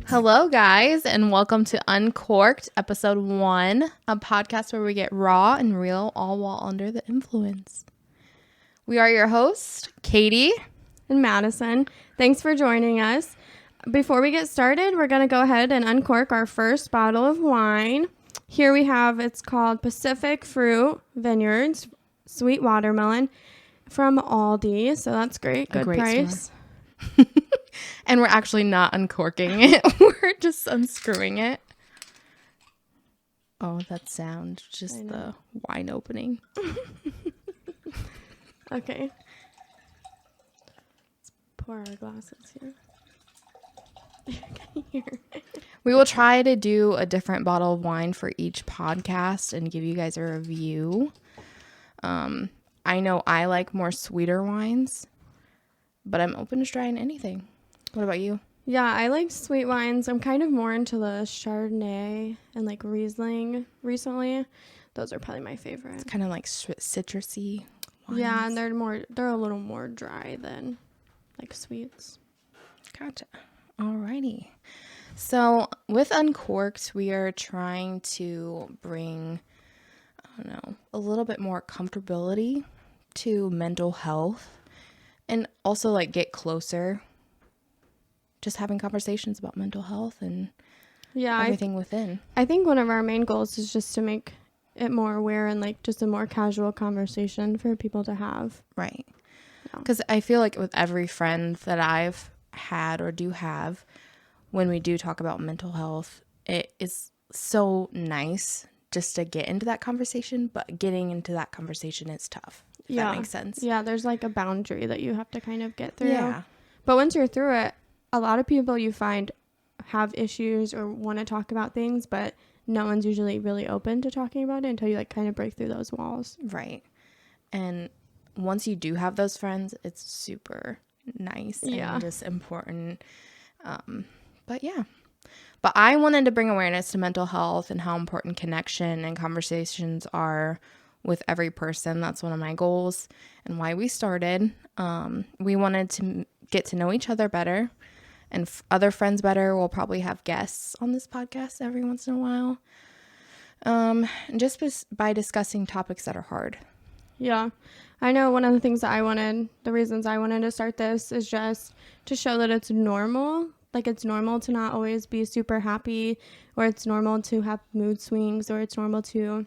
Hello, guys, and welcome to Uncorked, episode 1, a podcast where we get raw and real, all while under the influence. We are your hosts, Katie and Maddison. Thanks for joining us. Before we get started, we're going to go ahead and uncork our first bottle of wine. Here we have, it's called Pacific Fruit Vineyards Sweet Watermelon from Aldi. So that's great. Good price. And we're actually not uncorking it. We're just unscrewing it. Oh, that sound. Just the wine opening. Okay. Let's pour our glasses here. We will try to do a different bottle of wine for each podcast and give you guys a review. I know I like more sweeter wines, but I'm open to trying anything. What about you? Yeah, I like sweet wines. I'm kind of more into the Chardonnay and like Riesling recently. Those are probably my favorite. It's kind of like citrusy wines. Yeah, and they're a little more dry than like sweets. Gotcha. Alrighty. So with Uncorked, we are trying to bring, a little bit more comfortability to mental health and also like get closer. Just having conversations about mental health and everything within. I think one of our main goals is just to make it more aware and like just a more casual conversation for people to have. Right. Because I feel like with every friend that I've had or do have, when we do talk about mental health, it is so nice just to get into that conversation, but getting into that conversation is tough. If that makes sense. Yeah, there's like a boundary that you have to kind of get through. Yeah. But once you're through it, a lot of people you find have issues or want to talk about things, but no one's usually really open to talking about it until you like kind of break through those walls. Right. And once you do have those friends, it's super nice and just important. But I wanted to bring awareness to mental health and how important connection and conversations are with every person. That's one of my goals and why we started. We wanted to get to know each other better and other friends better. We'll probably have guests on this podcast every once in a while. Just by discussing topics that are hard. Yeah. I know one of the reasons I wanted to start this is just to show that it's normal. Like it's normal to not always be super happy, or it's normal to have mood swings, or it's normal to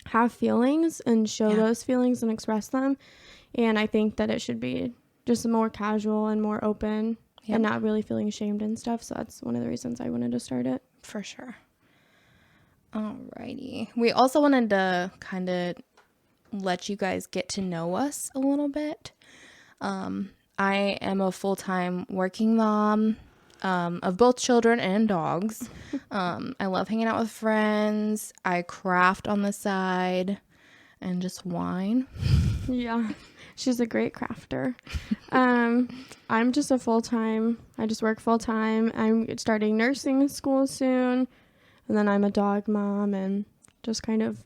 have feelings and show those feelings and express them. And I think that it should be just more casual and more open and not really feeling ashamed and stuff. So that's one of the reasons I wanted to start it. For sure. Alrighty. We also wanted to kind of let you guys get to know us a little bit. I am a full-time working mom of both children and dogs. I love hanging out with friends. I craft on the side and just whine. Yeah. She's a great crafter. I'm just I just work full time. I'm starting nursing school soon. And then I'm a dog mom and just kind of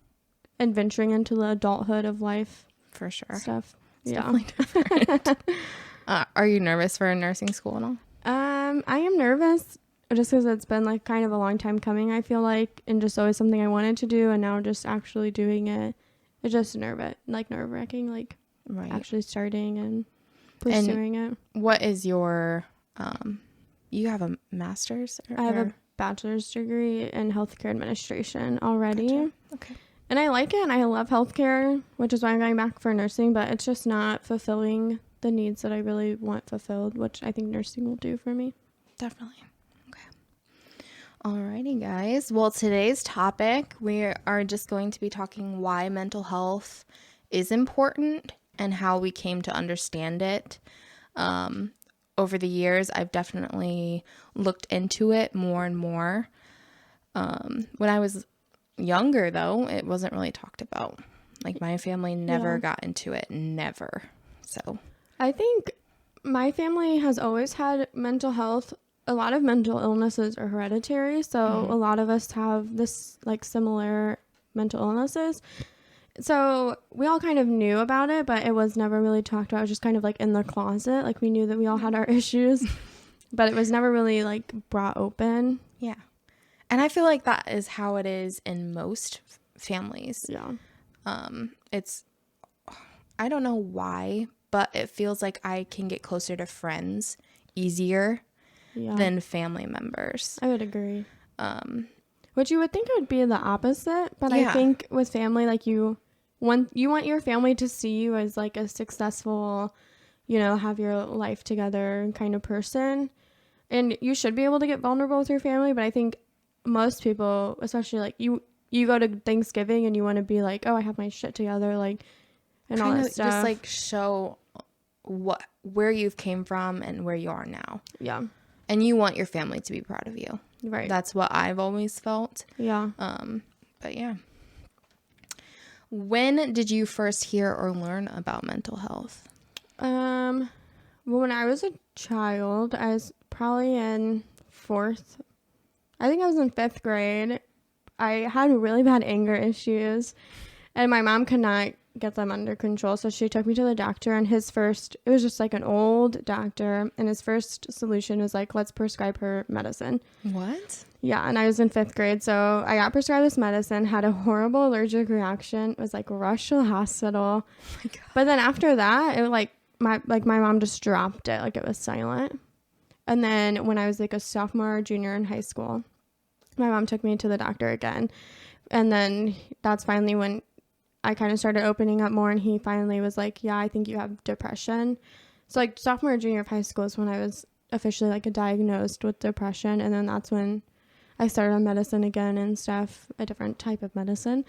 adventuring into the adulthood of life. For sure. Stuff. It's definitely different. Are you nervous for nursing school and all? I am nervous just because it's been like kind of a long time coming, I feel like, and just always something I wanted to do. And now just actually doing it, it's just nerve-wracking, like. Right. Actually starting and pursuing it. What is your, you have a master's? I have a bachelor's degree in healthcare administration already. Gotcha. Okay. And I like it, and I love healthcare, which is why I'm going back for nursing, but it's just not fulfilling the needs that I really want fulfilled, which I think nursing will do for me. Definitely. Okay. Alrighty, guys. Well, today's topic, we are just going to be talking why mental health is important and how we came to understand it. Over the years, I've definitely looked into it more and more. When I was younger, though, it wasn't really talked about. Like, my family never got into it. Never. So I think my family has always had mental health. A lot of mental illnesses are hereditary. So a lot of us have this, like, similar mental illnesses. So we all kind of knew about it, but it was never really talked about. It was just kind of like in the closet. Like we knew that we all had our issues. but it was never really like brought open. Yeah. And I feel like that is how it is in most families. Yeah. It's, I don't know why, but it feels like I can get closer to friends easier than family members. I would agree. Which you would think it would be the opposite, but I think with family, like you want your family to see you as like a successful, you know, have your life together kind of person. And you should be able to get vulnerable with your family, but I think most people, especially like you go to Thanksgiving and you want to be like, oh, I have my shit together, like, and all that stuff. Just like show where you've came from and where you are now. Yeah. And you want your family to be proud of you. Right. That's what I've always felt. Yeah. But yeah. When did you first hear or learn about mental health? Well, when I was a child, I was probably in I think I was in 5th grade. I had really bad anger issues, and my mom could not get them under control, so she took me to the doctor, and it was just like an old doctor, and his first solution was like, let's prescribe her medicine. What? Yeah, and I was in 5th grade, so I got prescribed this medicine, had a horrible allergic reaction, was like rushed to the hospital. Oh my God. But then after that, it my mom just dropped it, like it was silent. And then when I was like a sophomore or junior in high school, my mom took me to the doctor again. And then that's finally when I kind of started opening up more, and he finally was like, yeah, I think you have depression. So like sophomore or junior of high school is when I was officially like diagnosed with depression. And then that's when I started on medicine again and stuff, a different type of medicine.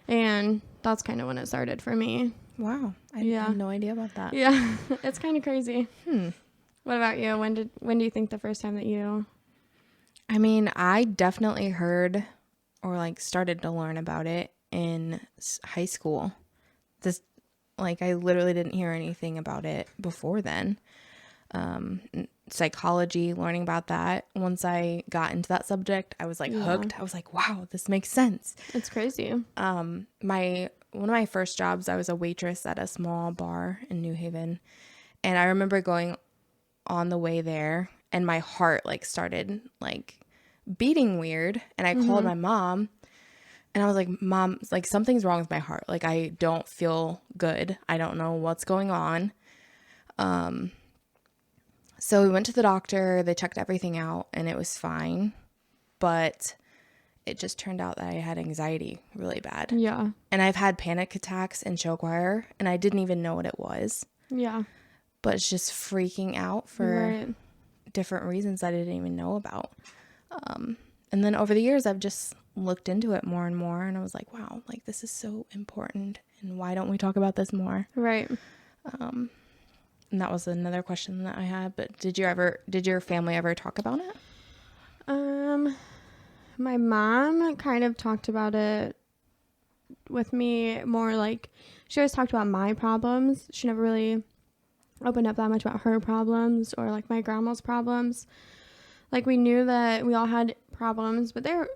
And that's kind of when it started for me. Wow. I had no idea about that. Yeah. It's kind of crazy. What about you? When do you think the first time that you... I mean, I definitely heard or like started to learn about it in high school. I literally didn't hear anything about it before then. Psychology, learning about that. Once I got into that subject, I was like hooked. I was like, wow, this makes sense. It's crazy. One of my first jobs, I was a waitress at a small bar in New Haven. And I remember going on the way there, and my heart like started like beating weird, and I called my mom, and I was like, Mom, like something's wrong with my heart, like I don't feel good, I don't know what's going on. So we went to the doctor, they checked everything out, and it was fine, but it just turned out that I had anxiety really bad. Yeah. And I've had panic attacks in show choir, and I didn't even know what it was. Yeah. But it's just freaking out for different reasons I didn't even know about. And then over the years, I've just looked into it more and more, and I was like, wow, like this is so important, and why don't we talk about this more? Right. And that was another question that I had. But did your family ever talk about it? My mom kind of talked about it with me more, like she always talked about my problems. She never really opened up that much about her problems or like my grandma's problems. Like we knew that we all had problems, but they're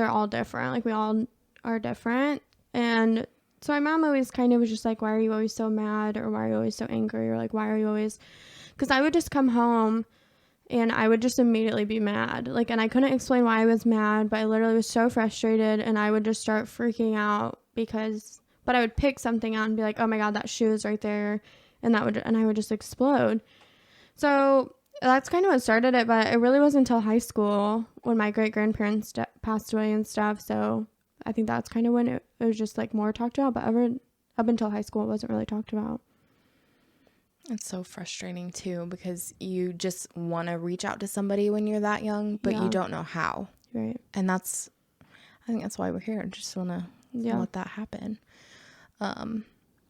all different. Like we all are different. And so my mom always kind of was just like, why are you always so mad? Or why are you always so angry? Or like, why are you always... Because I would just come home and I would just immediately be mad. Like, and I couldn't explain why I was mad, but I literally was so frustrated, and I would just start freaking out but I would pick something out and be like, oh my God, that shoe is right there. And I would just explode. So that's kind of what started it, but it really wasn't until high school when my great-grandparents passed away and stuff. So I think that's kind of when it was just like more talked about, but up until high school, it wasn't really talked about. It's so frustrating too, because you just want to reach out to somebody when you're that young, but you don't know how. Right. And I think that's why we're here. Just want to let that happen.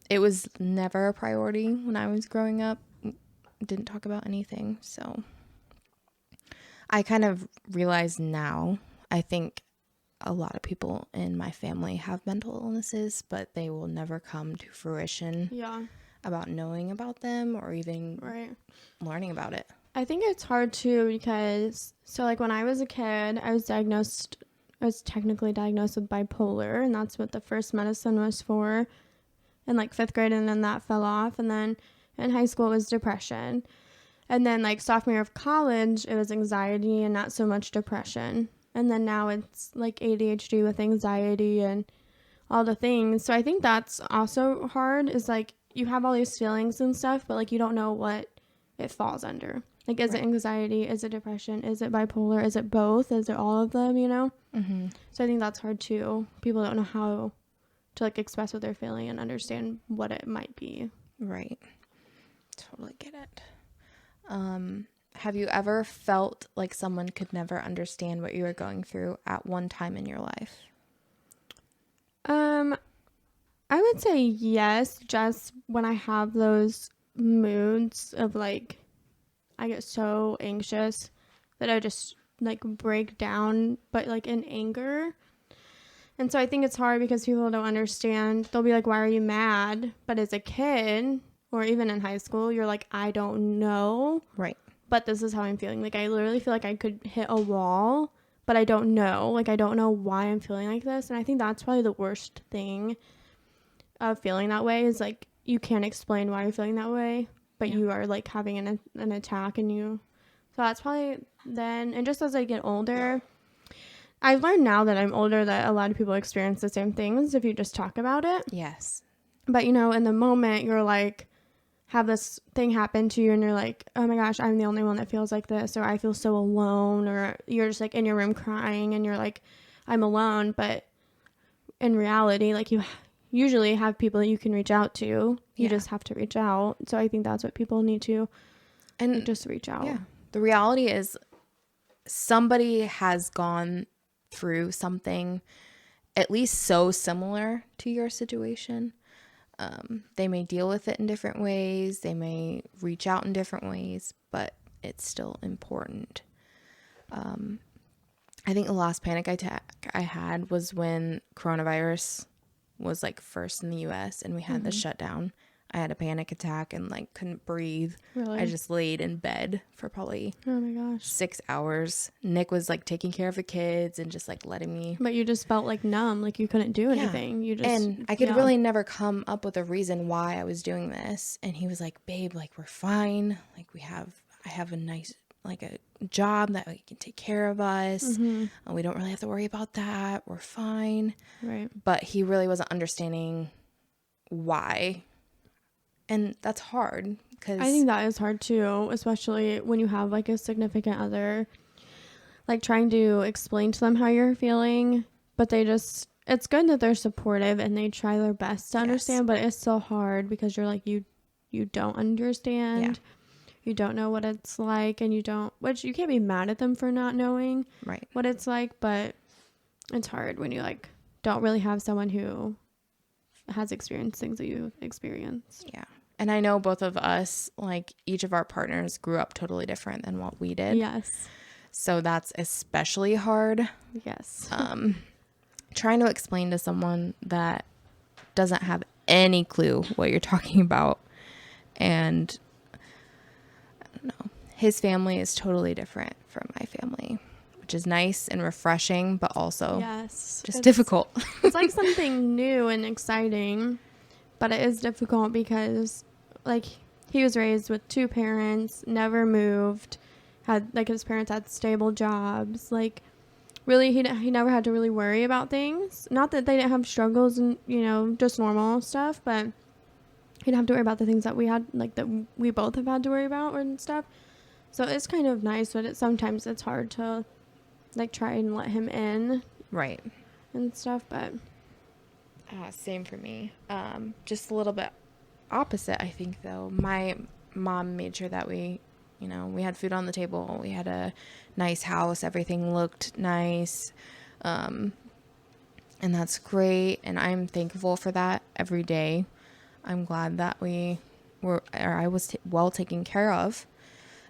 It was never a priority when I was growing up. Didn't talk about anything. So I kind of realize now, I think a lot of people in my family have mental illnesses, but they will never come to fruition. Yeah. About knowing about them or even learning about it. I think it's hard too because, so like when I was a kid, I was technically diagnosed with bipolar, and that's what the first medicine was for in like 5th grade, and then that fell off, and then in high school it was depression. And then like sophomore year of college, it was anxiety and not so much depression. And then now it's like ADHD with anxiety and all the things. So I think that's also hard, is like you have all these feelings and stuff, but like you don't know what it falls under. Like, is it anxiety? Is it depression? Is it bipolar? Is it both? Is it all of them, you know? Mm-hmm. So I think that's hard too. People don't know how to like express what they're feeling and understand what it might be. Right. Totally get it. Have you ever felt like someone could never understand what you were going through at one time in your life? I would say yes, just when I have those moods of like, I get so anxious that I just like break down, but like in anger. And so I think it's hard because people don't understand. They'll be like, why are you mad? But as a kid, or even in high school, you're like, I don't know. Right. But this is how I'm feeling. Like, I literally feel like I could hit a wall, but I don't know. Like, I don't know why I'm feeling like this. And I think that's probably the worst thing of feeling that way, is like, you can't explain why you're feeling that way, but you are like having an attack in you. So that's probably then. And just as I get older, I've learned now that I'm older that a lot of people experience the same things if you just talk about it. Yes. But, you know, in the moment, you're like, have this thing happen to you and you're like, oh my gosh, I'm the only one that feels like this, or I feel so alone, or you're just like in your room crying and you're like, I'm alone. But in reality, like, you usually have people that you can reach out to. You just have to reach out. So I think that's what people need to, and just reach out. Yeah. The reality is somebody has gone through something at least so similar to your situation. They may deal with it in different ways. They may reach out in different ways, but it's still important. I think the last panic attack I had was when coronavirus was like first in the US and we had the shutdown. I had a panic attack and like couldn't breathe. Really? I just laid in bed for probably 6 hours. Nick was like taking care of the kids and just like letting me. But you just felt like numb, like you couldn't do anything. You just, and I could really never come up with a reason why I was doing this. And he was like, babe, like we're fine. Like I have a nice, like a job that we can take care of us. And we don't really have to worry about that. We're fine. Right. But he really wasn't understanding why. And that's hard, because I think that is hard too, especially when you have like a significant other, like trying to explain to them how you're feeling, but it's good that they're supportive and they try their best to understand, but it's so hard because you're like, you don't understand. You don't know what it's like, and which you can't be mad at them for not knowing what it's like, but it's hard when you like don't really have someone who has experienced things that you've experienced. Yeah. And I know both of us, like each of our partners grew up totally different than what we did. Yes. So that's especially hard. Yes. Trying to explain to someone that doesn't have any clue what you're talking about. And I don't know, his family is totally different from my family, which is nice and refreshing, but also just difficult. It's like something new and exciting, but it is difficult because like he was raised with two parents, never moved, had like his parents had stable jobs, like really he never had to really worry about things. Not that they didn't have struggles and, you know, just normal stuff, but he didn't have to worry about the things that we had, like that we both have had to worry about and stuff. So it's kind of nice, but sometimes it's hard to like try and let him in. Right. And stuff, but same for me. Just a little bit opposite, I think, though. My mom made sure that we had food on the table. We had a nice house. Everything looked nice. And that's great. And I'm thankful for that every day. I'm glad that I was well taken care of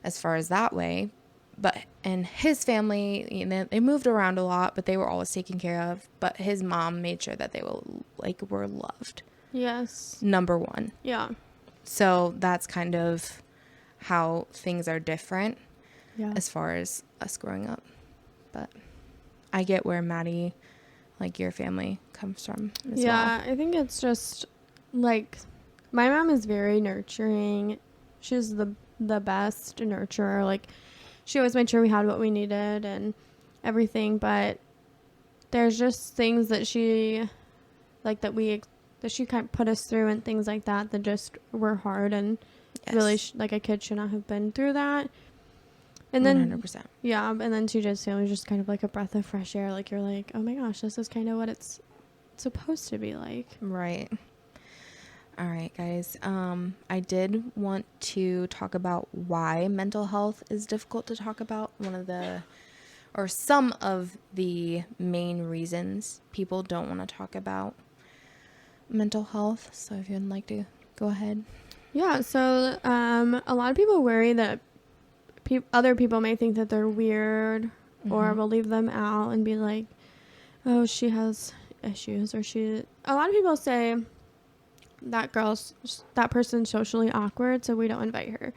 as far as that way. But and his family, you know, they moved around a lot, but they were always taken care of. But his mom made sure that they were loved. Yes. Number one. Yeah. So that's kind of how things are different as far as us growing up. But I get where Maddie, like your family, comes from as well. Yeah, I think it's just like my mom is very nurturing. She's the the best nurturer. Like, she always made sure we had what we needed and everything, but there's just things that she like that she kind of put us through and things like that just were hard, and really like a kid should not have been through that. And then 100%. Yeah, and then to just feel just kind of like a breath of fresh air, like you're like, oh my gosh, this is kind of what it's supposed to be like. Right. All right, guys. I did want to talk about why mental health is difficult to talk about. Some of the main reasons people don't want to talk about mental health. So if you'd like to go ahead. Yeah, so a lot of people worry that other people may think that they're weird, or will leave them out and be like, oh, she has issues, or a lot of people say that person's socially awkward, so we don't invite her.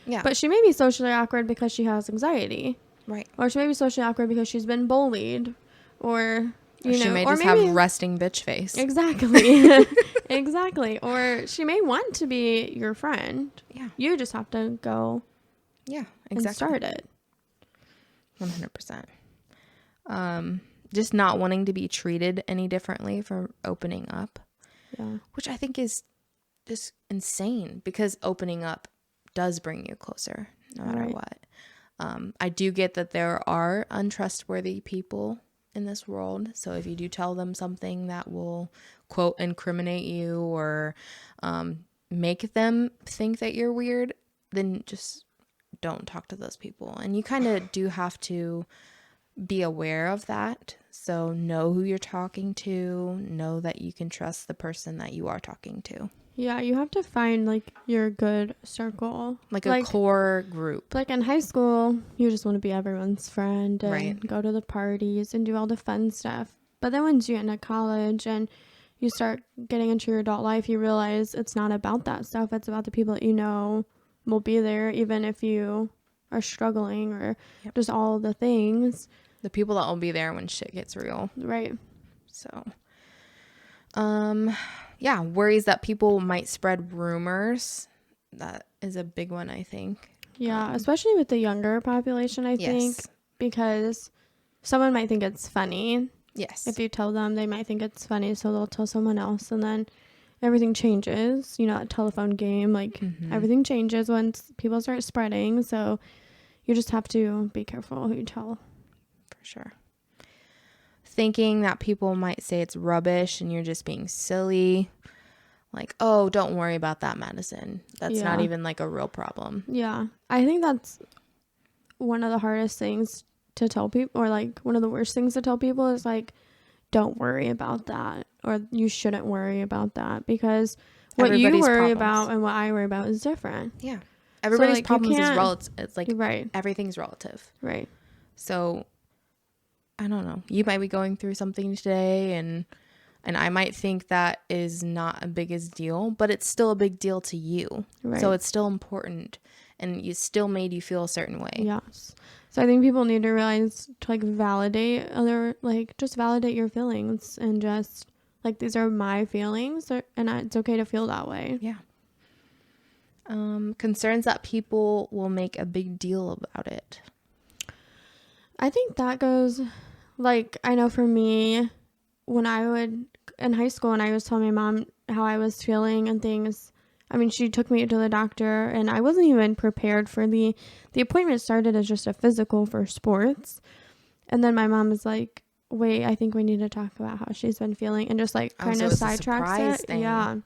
Yeah. But she may be socially awkward because she has anxiety. Right. Or she may be socially awkward because she's been bullied, or she may just have resting bitch face. Exactly. Exactly. Or she may want to be your friend. Yeah. You just have to go. Yeah, exactly. And start it. 100%. Just not wanting to be treated any differently for opening up. Yeah. Which I think is just insane, because opening up does bring you closer no matter what. I do get that there are untrustworthy people in this world. So if you do tell them something that will, quote, incriminate you or make them think that you're weird, then just don't talk to those people. And you kind of do have to be aware of that. So know who you're talking to, know that you can trust the person that you are talking to. Yeah, you have to find like your good circle. Like a core group. Like in high school, you just want to be everyone's friend and go to the parties and do all the fun stuff. But then once you get into college and you start getting into your adult life, you realize it's not about that stuff. It's about the people that you know will be there even if you are struggling, or just all the things. The people that will be there when shit gets real. Right. So, yeah, worries that people might spread rumors. That is a big one, I think. Yeah, especially with the younger population, I think, because someone might think it's funny. Yes. If you tell them, they might think it's funny, so they'll tell someone else, and then everything changes. You know, that telephone game, like everything changes once people start spreading. So you just have to be careful who you tell. For sure. Thinking that people might say it's rubbish and you're just being silly. Like, oh, don't worry about that, Maddison. That's not even like a real problem. Yeah. I think that's one of the hardest things to tell people, or like one of the worst things to tell people is like, don't worry about that, or you shouldn't worry about that, because what you worry about and what I worry about is different. Yeah. Everybody's problems is relative. It's like everything's relative. Right. So I don't know. You might be going through something today and I might think that is not a biggest deal, but it's still a big deal to you. Right. So it's still important, and you still made you feel a certain way. Yes. So I think people need to realize to like validate just validate your feelings, and just like, these are my feelings, and it's okay to feel that way. Yeah. Concerns that people will make a big deal about it. I think that goes, like, I know for me, when in high school, and I was telling my mom how I was feeling and things, I mean, she took me to the doctor, and I wasn't even prepared for the appointment. Started as just a physical for sports. And then my mom was like, wait, I think we need to talk about how she's been feeling, and just like kind of sidetracks it. Thing. Yeah.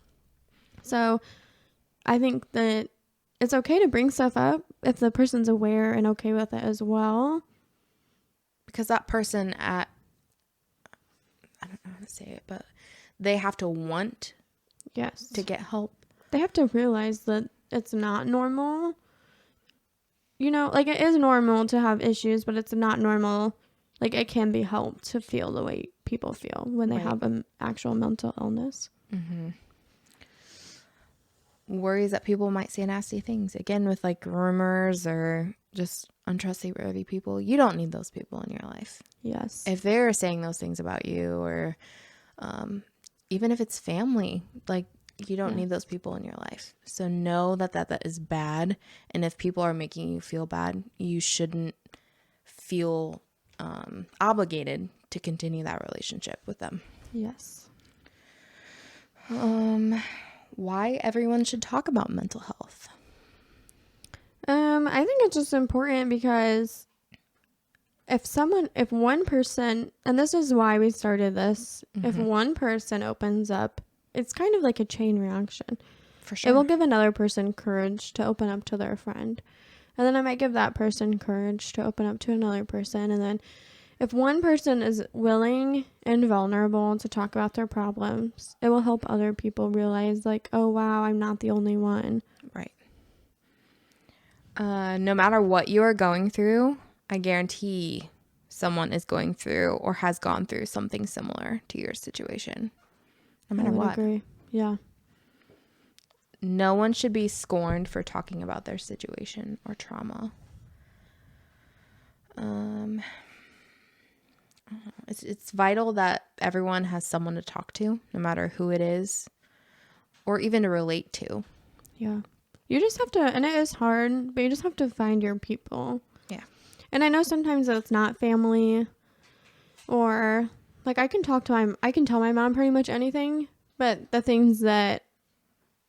So I think that it's okay to bring stuff up if the person's aware and okay with it as well. Because that person I don't know how to say it, but they have to want to get help. They have to realize that it's not normal. You know, like, it is normal to have issues, but it's not normal. Like, it can be helped to feel the way people feel when they have an actual mental illness. Mm-hmm. Worries that people might say nasty things. Again, with like rumors or just untrustworthy people. You don't need those people in your life. Yes. If they're saying those things about you, or even if it's family, like, You don't need those people in your life. So know that is bad. And if people are making you feel bad, you shouldn't feel obligated to continue that relationship with them. Yes. Why everyone should talk about mental health? I think it's just important because if one person, and this is why we started this, if one person opens up, it's kind of like a chain reaction. For sure. It will give another person courage to open up to their friend. And then it might give that person courage to open up to another person. And then if one person is willing and vulnerable to talk about their problems, it will help other people realize, like, oh, wow, I'm not the only one. Right. No matter what you are going through, I guarantee someone is going through or has gone through something similar to your situation. No matter what. I agree. Yeah. No one should be scorned for talking about their situation or trauma. It's vital that everyone has someone to talk to, no matter who it is, or even to relate to. Yeah. You just have to, and it is hard, but you just have to find your people. Yeah. And I know sometimes it's not family, or like I can tell my mom pretty much anything, but the things that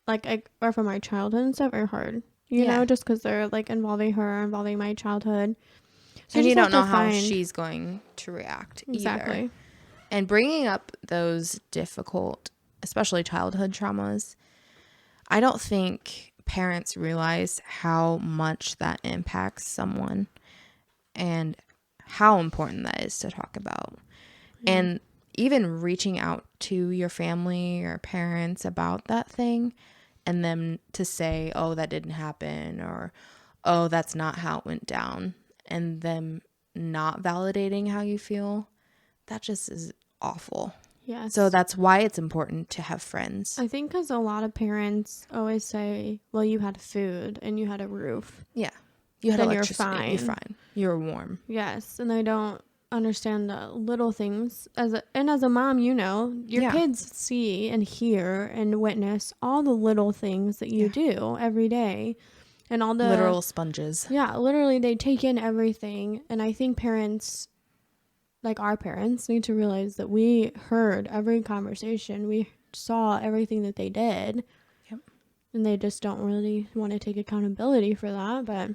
like are from my childhood and stuff are hard, you know, just because they're like involving my childhood. So and you don't know how she's going to react exactly either. And bringing up those difficult, especially childhood traumas, I don't think parents realize how much that impacts someone and how important that is to talk about. And even reaching out to your family or parents about that thing and them to say, oh, that didn't happen, or, oh, that's not how it went down, and them not validating how you feel, that just is awful. Yes. So that's why it's important to have friends. I think because a lot of parents always say, well, you had food and you had a roof. Yeah. You had electricity. You're fine. You're warm. Yes. And they don't understand the little things. As a mom, you know, your kids see and hear and witness all the little things that you do every day. And all the literal sponges. Yeah, literally they take in everything. And I think parents, like our parents, need to realize that we heard every conversation. We saw everything that they did. Yep. And they just don't really want to take accountability for that. But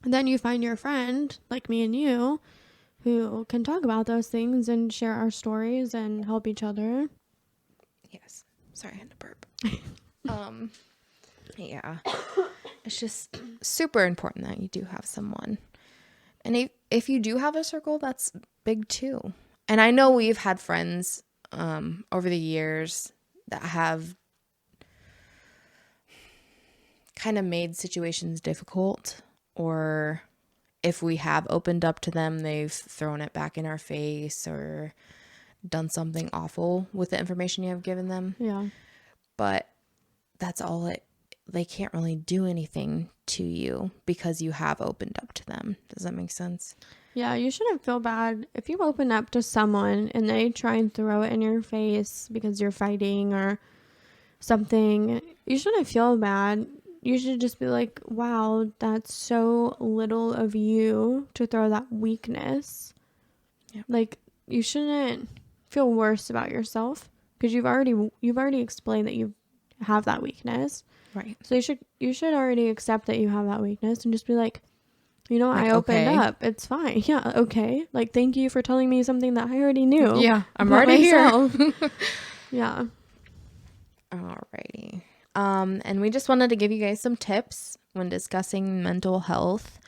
then you find your friend, like me and you, who can talk about those things and share our stories and help each other. Yes. Sorry, I had to burp. Yeah. It's just super important that you do have someone. And if you do have a circle, that's big too. And I know we've had friends over the years that have kind of made situations difficult, or if we have opened up to them, they've thrown it back in our face or done something awful with the information you have given them. Yeah. But that's all they can't really do anything to you because you have opened up to them. Does that make sense? Yeah, you shouldn't feel bad if you open up to someone and they try and throw it in your face because you're fighting or something. You shouldn't feel bad. You should just be like, wow, that's so little of you to throw that weakness. Yep. Like, you shouldn't feel worse about yourself because you've already explained that you have that weakness. Right. So you should already accept that you have that weakness and just be like, you know, I opened up. It's fine. Yeah. Okay. Like, thank you for telling me something that I already knew. Yeah. I'm already here. Yeah. Alrighty. And we just wanted to give you guys some tips when discussing mental health.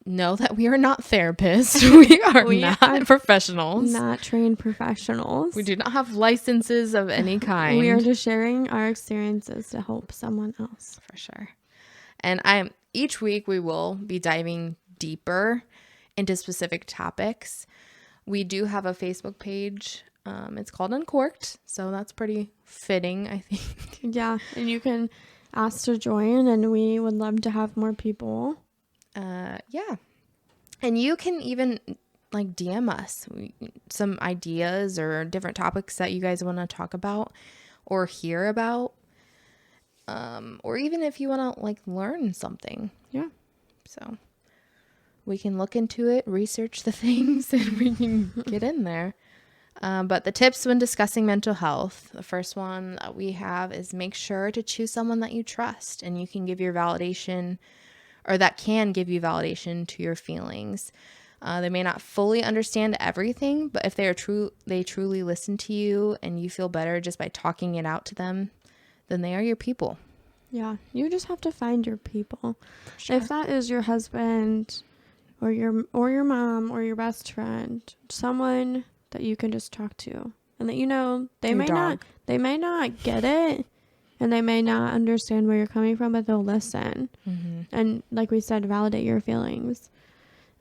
Know that we are not therapists. We are not professionals. Not trained professionals. We do not have licenses of any kind. We are just sharing our experiences to help someone else. For sure. And each week we will be diving deeper into specific topics. We do have a Facebook page. It's called Uncorked, so that's pretty fitting, I think. Yeah, and you can ask to join, and we would love to have more people. Yeah. And you can even like DM us some ideas or different topics that you guys want to talk about or hear about. or even if you want to like learn something. Yeah. So we can look into it, research the things, and we can get in there. But the tips when discussing mental health, the first one that we have is make sure to choose someone that you trust and you can give your validation, or that can give you validation to your feelings. They may not fully understand everything, but if they truly listen to you and you feel better just by talking it out to them, then they are your people. Yeah, you just have to find your people. Sure. If that is your husband or your mom or your best friend, someone that you can just talk to, and that they your may dog. not get it, and they may not understand where you're coming from, but they'll listen. Mm-hmm. And like we said, validate your feelings.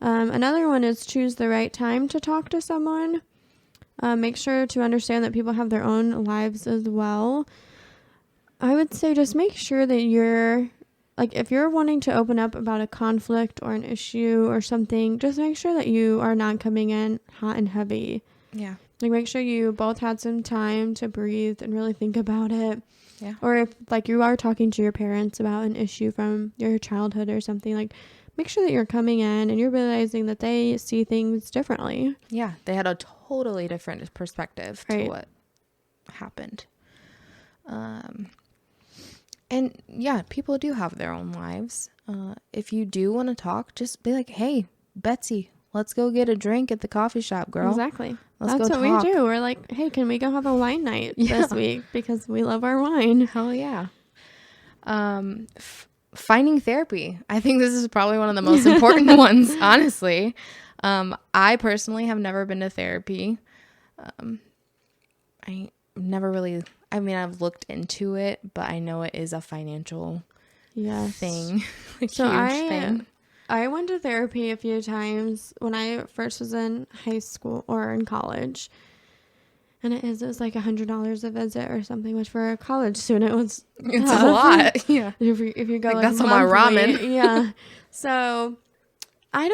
Another one is choose the right time to talk to someone. Make sure to understand that people have their own lives as well. I would say just make sure that you're, like, if you're wanting to open up about a conflict or an issue or something, just make sure that you are not coming in hot and heavy. Yeah. Like, make sure you both had some time to breathe and really think about it. Yeah. Or if, like, you are talking to your parents about an issue from your childhood or something, like, make sure that you're coming in and you're realizing that they see things differently. Yeah. They had a totally different perspective to what happened. And yeah, people do have their own lives. If you do want to talk, just be like, hey, Betsy, let's go get a drink at the coffee shop, girl. Exactly. That's what talk. We do. We're like, hey, can we go have a wine night this week? Because we love our wine. Hell yeah. Finding therapy. I think this is probably one of the most important ones, honestly. I personally have never been to therapy. I never really, I've looked into it, but I know it is a financial thing. Huge thing. I went to therapy a few times when I first was in high school or in college. And it was like $100 a visit or something, which for a college student it's a lot. Yeah. If you go like like that's monthly, on my ramen. Yeah. So I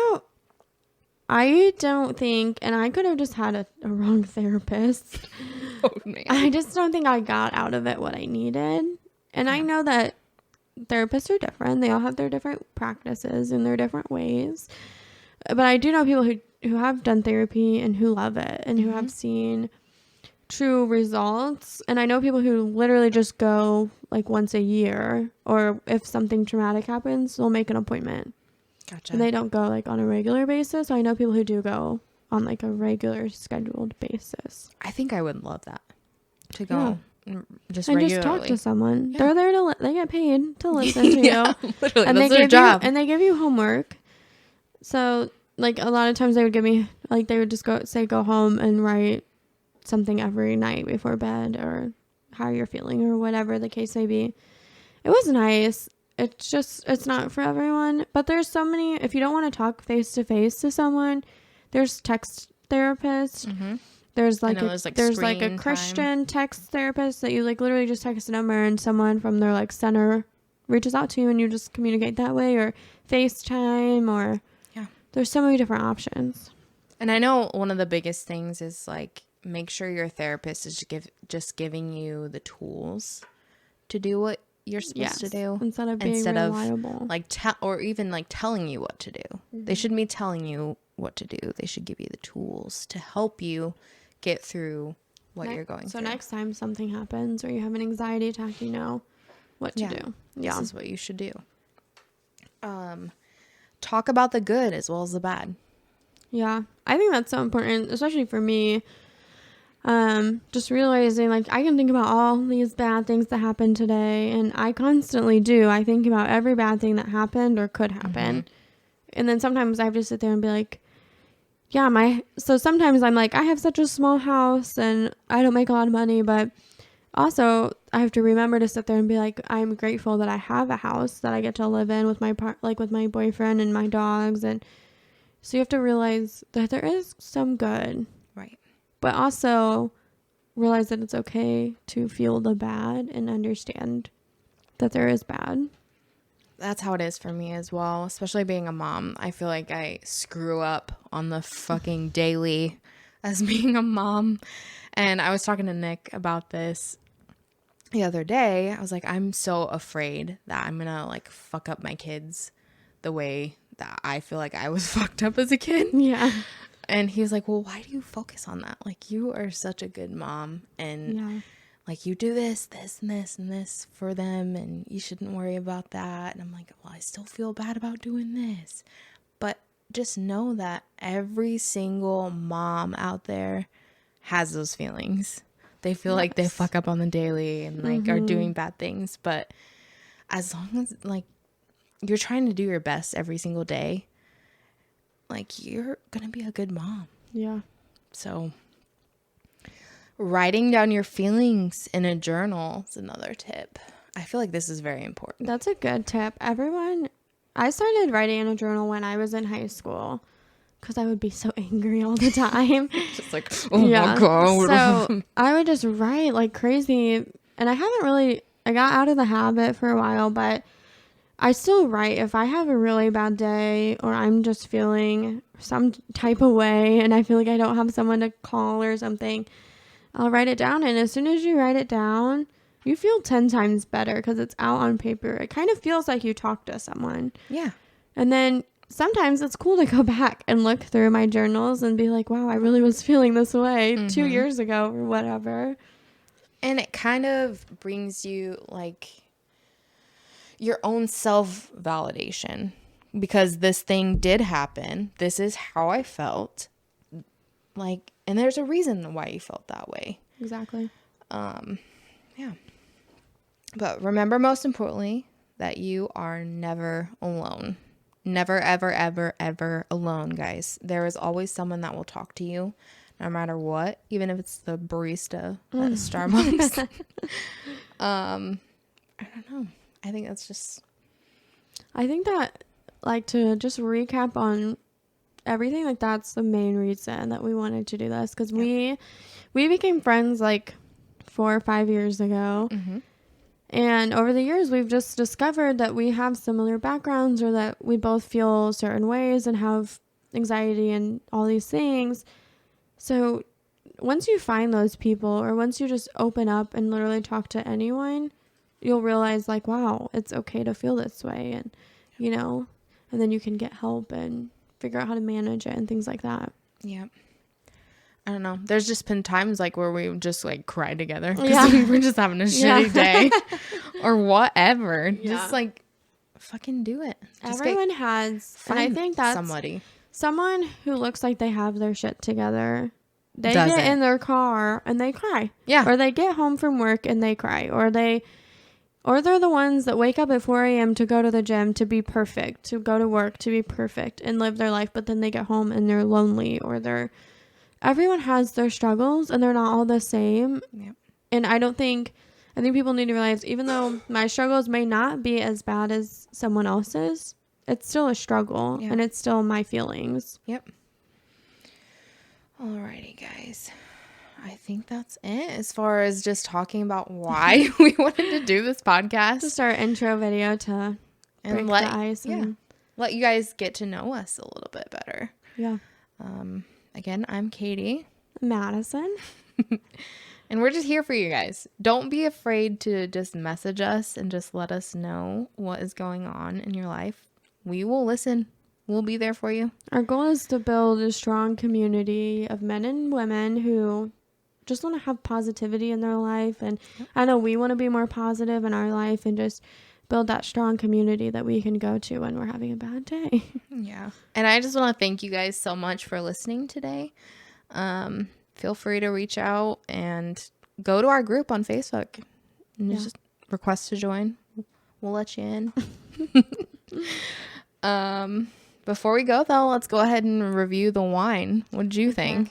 don't think, and I could have just had a wrong therapist. Oh, man. I just don't think I got out of it what I needed. And I know that therapists are different. They all have their different practices and their different ways. But I do know people who have done therapy and who love it and who have seen true results. And I know people who literally just go like once a year, or if something traumatic happens, they'll make an appointment. Gotcha. And they don't go like on a regular basis. So I know people who do go on like a regular scheduled basis. I think I would love that, to go just and regularly. Just talk to someone. Yeah. They're there to they get paid to listen to Yeah, you. Literally, And that's they their job. and they give you homework. So like a lot of times they would give me, like, they would just go home and write something every night before bed, or how you're feeling, or whatever the case may be. It was nice. It's not for everyone, but there's so many. If you don't want to talk face to face to someone, there's text therapists. Mm-hmm. There's like a Christian text therapist that you like literally just text a number and someone from their like center reaches out to you and you just communicate that way, or FaceTime, or there's so many different options. And I know one of the biggest things is like, make sure your therapist is just giving you the tools to do what you're supposed to do, instead of being reliable. Like or even like telling you what to do. Mm-hmm. They shouldn't be telling you what to do. They should give you the tools to help you get through what you're going through. So next time something happens or you have an anxiety attack, you know what to do. This is what you should do. Talk about the good as well as the bad. Yeah, I think that's so important, especially for me. Just realizing, like, I can think about all these bad things that happened today, and I constantly do. I think about every bad thing that happened or could happen. Mm-hmm. And then sometimes I have to sit there and be like, so sometimes I'm like, I have such a small house and I don't make a lot of money, but also I have to remember to sit there and be like, I'm grateful that I have a house that I get to live in with with my boyfriend and my dogs. And so you have to realize that there is some good. Right. But also realize that it's okay to feel the bad and understand that there is bad. That's how it is for me as well, especially being a mom. I feel like I screw up on the fucking daily as being a mom. And I was talking to Nick about this. the other day, I was like, I'm so afraid that I'm gonna like fuck up my kids the way that I feel like I was fucked up as a kid. Yeah. And he was like, well, why do you focus on that? Like, you are such a good mom, and like, you do this, this, and this, and this for them, and you shouldn't worry about that. And I'm like, well, I still feel bad about doing this. But just know that every single mom out there has those feelings. They feel like they fuck up on the daily and like are doing bad things. But as long as like you're trying to do your best every single day, like, you're gonna be a good mom. Yeah. So writing down your feelings in a journal is another tip. I feel like this is very important. That's a good tip. I started writing in a journal when I was in high school because I would be so angry all the time. Just like, oh my God. So I would just write like crazy. And I got out of the habit for a while, but I still write if I have a really bad day or I'm just feeling some type of way and I feel like I don't have someone to call or something. I'll write it down. And as soon as you write it down, you feel 10 times better because it's out on paper. It kind of feels like you talk to someone. Yeah. And then sometimes it's cool to go back and look through my journals and be like, wow, I really was feeling this way 2 years ago or whatever. And it kind of brings you like your own self-validation, because this thing did happen. This is how I felt. Like, and there's a reason why you felt that way. Exactly. Yeah. But remember, most importantly, that you are never alone. Never, ever, ever, ever alone, guys. There is always someone that will talk to you, no matter what, even if it's the barista at Starbucks. I don't know. I think that, like, to just recap on everything, like, that's the main reason that we wanted to do this, because we became friends like 4 or 5 years ago. And over the years, we've just discovered that we have similar backgrounds, or that we both feel certain ways and have anxiety and all these things. So once you find those people, or once you just open up and literally talk to anyone, you'll realize like, wow, it's okay to feel this way. And, you know, and then you can get help and figure out how to manage it and things like that. Yeah. I don't know. There's just been times like where we just like cry together because we're just having a shitty day or whatever. Just like fucking do it. Just everyone has, and I think that's someone who looks like they have their shit together. They get in their car and they cry. Yeah. Or they get home from work and they cry. Or they're the ones that wake up at 4 a.m. to go to the gym to be perfect, to go to work to be perfect and live their life. But then they get home and they're lonely, or everyone has their struggles and they're not all the same. Yep. And I think people need to realize, even though my struggles may not be as bad as someone else's, it's still a struggle and it's still my feelings. Yep. Alrighty, guys. I think that's it as far as just talking about why we wanted to do this podcast. Just our intro video to break the ice. And let you guys get to know us a little bit better. Yeah. Again, I'm Katie. Madison. And we're just here for you guys. Don't be afraid to just message us and just let us know what is going on in your life. We will listen. We'll be there for you. Our goal is to build a strong community of men and women who just want to have positivity in their life. And I know we want to be more positive in our life and just build that strong community that we can go to when we're having a bad day. Yeah. And I just want to thank you guys so much for listening today. Feel free to reach out and go to our group on Facebook and just request to join. We'll let you in. Before we go though, let's go ahead and review the wine. What did you think?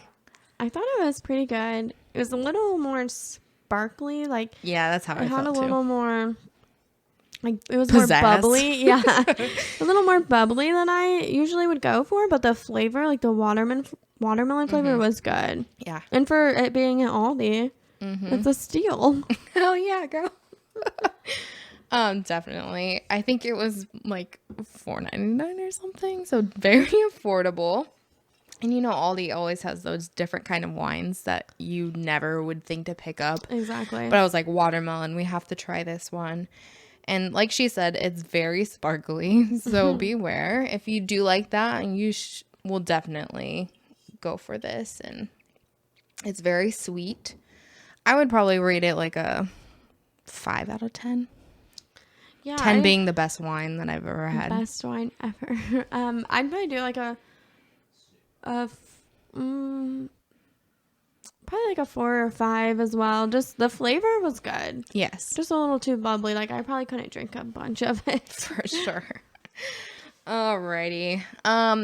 I thought it was pretty good. It was a little more sparkly, like that's how I felt too. It had a little more, like, it was more bubbly. Yeah, a little more bubbly than I usually would go for. But the flavor, like the watermelon flavor, was good. Yeah, and for it being at Aldi, it's a steal. Hell yeah, girl. Definitely. I think it was like $4.99 or something, so very affordable. And Aldi always has those different kind of wines that you never would think to pick up. Exactly. But I was like, watermelon, we have to try this one. And like she said, it's very sparkly. So beware. If you do like that, you will definitely go for this. And it's very sweet. I would probably rate it like a 5 out of 10. Yeah, 10 being the best wine that I've ever had. Best wine ever. I'd probably do like probably like a 4 or 5 as well. Just the flavor was good. Yes. Just a little too bubbly. Like I probably couldn't drink a bunch of it. For sure. Alrighty.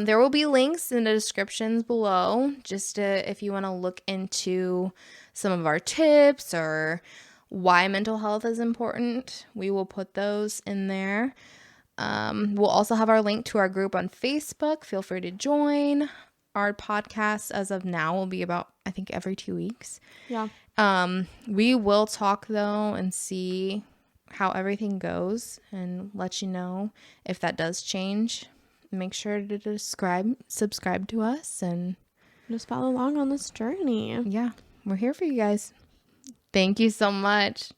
There will be links in the descriptions below, just if you want to look into some of our tips or why mental health is important. We will put those in there. We'll also have our link to our group on Facebook. Feel free to join. Our podcast as of now will be about, I think, every 2 weeks. Yeah. We will talk though and see how everything goes and let you know if that does change. Make sure to subscribe to us and just follow along on this journey. Yeah, we're here for you guys. Thank you so much.